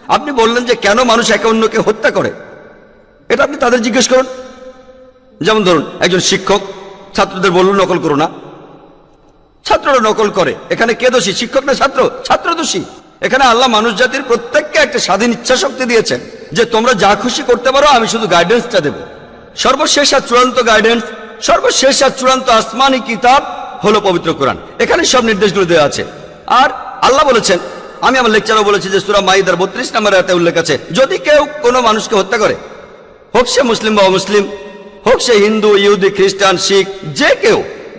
আপনি বললেন যে কেন মানুষ একে অন্যকে হত্যা করে, এটা আপনি তাদের জিজ্ঞেস করুন। যেমন ধরুন একজন শিক্ষক ছাত্রদের বলল নকল করো না, ছাত্ররা নকল করে, এখানে কে দোষী, শিক্ষক না ছাত্র? ছাত্র দোষী। এখানে আল্লাহ মানুষ জাতির প্রত্যেককে একটা স্বাধীন ইচ্ছা শক্তি দিয়েছেন যে তোমরা যা খুশি করতে পারো, আমি শুধু গাইডেন্সটা দেব। সর্বশেষ আর চূড়ান্ত গাইডেন্স, সর্বশেষ আর চূড়ান্ত আসমানি কিতাব হলো পবিত্র কোরআন। এখানে সব নির্দেশগুলো দেওয়া আছে। আর আল্লাহ বলেছেন, আমি আমার লেকচারও বলেছি যে সূরা মাইদার 32 নম্বর আয়াতে উল্লেখ আছে, যদি কেউ কোনো মানুষকে হত্যা করে, হোক সে মুসলিম বা অমুসলিম, হোক সে হিন্দু, ইহুদি, খ্রিস্টান, শিখ, যে কেউ,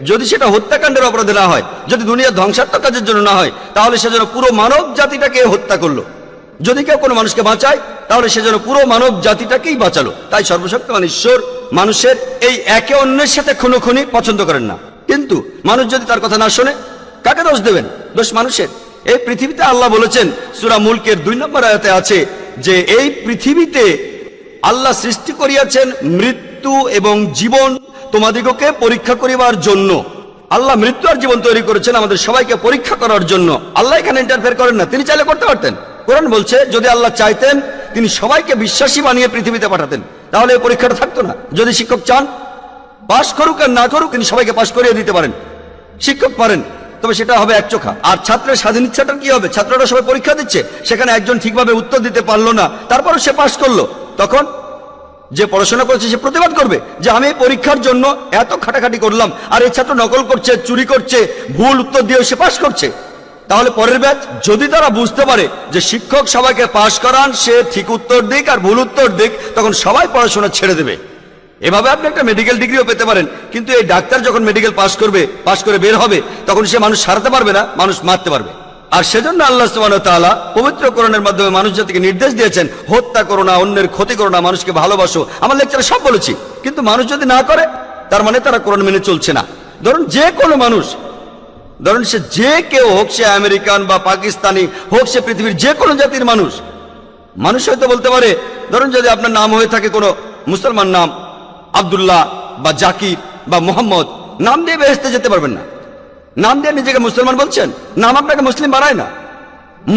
যদি সেটা হত্যাকাণ্ডের অপরাধে না হয়, যদি দুনিয়ার ধ্বংসাত্মক কাজের জন্য না হয়, তাহলে সে যেন পুরো মানব জাতিটাকে হত্যা করলো। যদি কেউ কোনো মানুষকে বাঁচায়, তাহলে সে যেন পুরো মানব জাতিটাকেই বাঁচালো। তাই সর্বশক্তিমান ঈশ্বর মানুষের এই একে অন্যের সাথে খুনোখুনি পছন্দ করেন না। কিন্তু মানুষ যদি তার কথা না শোনে, কাকে দোষ দেবেন? দোষ মানুষের। এই পৃথিবীতে আল্লাহ বলেছেন, সূরা মুলকের 2 নম্বর আয়াতে আছে যে এই পৃথিবীতে আল্লাহ সৃষ্টি করিয়াছেন মৃত্যু এবং জীবন তোমাদিগকে পরীক্ষা করিবার জন্য। আল্লাহ মৃত্যু আর জীবন তৈরি করেছেন আমাদের সবাইকে পরীক্ষা করার জন্য। আল্লাহ এখানে ইন্টারফেয়ার করেন না, তিনি চাইলে করতে পারতেন। কোরআন বলছে যদি আল্লাহ চাইতেন তিনি সবাইকে বিশ্বাসী বানিয়ে পৃথিবীতে পাঠাতেন, তাহলে এই পরীক্ষাটা থাকতো না। যদি শিক্ষক চান পাশ করুক আর না করুক, তিনি সবাইকে পাশ করিয়ে দিতে পারেন। শিক্ষক পারেন, তবে সেটা হবে একচোখা। আর ছাত্রের স্বাধীন ইচ্ছাটার কি হবে? ছাত্ররা সবাই পরীক্ষা দিচ্ছে, সেখানে একজন ঠিকভাবে উত্তর দিতে পারলো না, তারপরও সে পাশ করলো, তখন যে পড়াশোনা করেছে সে প্রতিবাদ করবে যে আমি এই পরীক্ষার জন্য এত খাটাখাটি করলাম, আর এই ছাত্র নকল করছে, চুরি করছে, ভুল উত্তর দিয়ে সে পাশ করছে। তাহলে পরের ব্যাচ যদি তারা বুঝতে পারে যে শিক্ষক সবাইকে পাশ করান, সে ঠিক উত্তর দিক আর ভুল উত্তর দিক, তখন সবাই পড়াশোনা ছেড়ে দেবে। এভাবে আপনি একটা মেডিকেল ডিগ্রিও পেতে পারেন, কিন্তু এই ডাক্তার যখন মেডিকেল পাশ করবে, পাশ করে বের হবে, তখন সে মানুষ সারাতে পারবে না, মানুষ মারতে পারবে। আর সেজন্য আল্লাহ সুবহানাহু ওয়া তাআলা পবিত্র কোরআনের মাধ্যমে মানুষ জাতিকে নির্দেশ দিয়েছেন, হত্যা করো না, অন্যের ক্ষতি করো না, মানুষকে ভালোবাসো। আমার লেকচারে সব বলেছি। কিন্তু মানুষ যদি না করে, তার মানে তারা কোরআন মেনে চলছে না। ধরুন যে কোনো মানুষ, ধরুন সে যে কেউ হোক, সে আমেরিকান বা পাকিস্তানি হোক, সে পৃথিবীর যে কোনো জাতির মানুষ, মানুষ হয়তো বলতে পারে, ধরুন যদি আপনার নাম হয়ে থাকে কোনো মুসলমান নাম, আব্দুল্লাহ বা জাকির বা মোহাম্মদ, নাম দিয়ে বেহেশতে যেতে পারবেন না। নাম দিয়ে নিজেকে মুসলমান বলছেন, নাম আপনাকে মুসলিম বানায় না।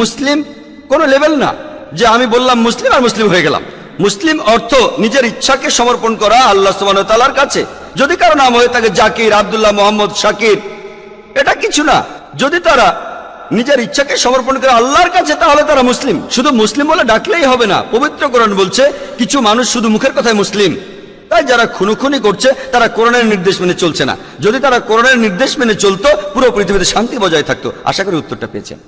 মুসলিম কোনো লেভেল না যে আমি বললাম মুসলিম আর মুসলিম হয়ে গেলাম। মুসলিম অর্থ নিজের ইচ্ছাকে সমর্পণ করা আল্লাহ সুবহানাহু ওয়া তাআলার কাছে। যদি কারো নাম হয়ে থাকে জাকির, আব্দুল্লাহ, মোহাম্মদ, শাকির, এটা কিছু না। যদি তারা নিজের ইচ্ছাকে সমর্পণ করে আল্লাহর কাছে, তাহলে তারা মুসলিম। শুধু মুসলিম বলে ডাকলেই হবে না। পবিত্র কোরআন বলছে কিছু মানুষ শুধু মুখের কথায় মুসলিম। তাই যারা খুনোখুনি করছে তারা কোরআনের নির্দেশ মেনে চলছে না। যদি তারা কোরআনের নির্দেশ মেনে চলতো, পুরো পৃথিবীতে শান্তি বজায় থাকতো। আশা করি উত্তরটা পেয়েছেন।